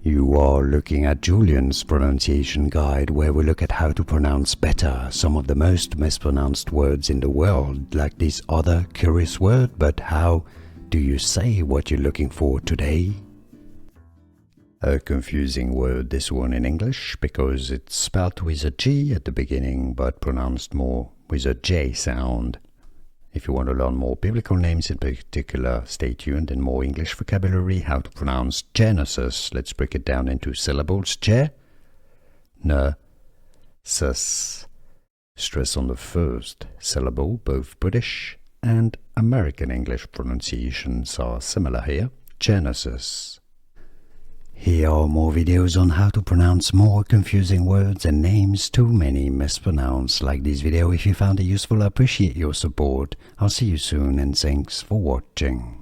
You are looking at Julian's pronunciation guide, where we look at how to pronounce better some of the most mispronounced words in the world, like this other curious word. But how do you say what you're looking for today? A confusing word, this one in English, because it's spelled with a G at the beginning, but pronounced more with a J sound. If you want to learn more biblical names in particular, stay tuned, and more English vocabulary, how to pronounce Genesis. Let's break it down into syllables. Sus. Stress on the first syllable. Both British and American English pronunciations are similar here. Genesis. Here are more videos on how to pronounce more confusing words and names too many mispronounced. Like this video if you found it useful. I appreciate your support. I'll see you soon, and thanks for watching.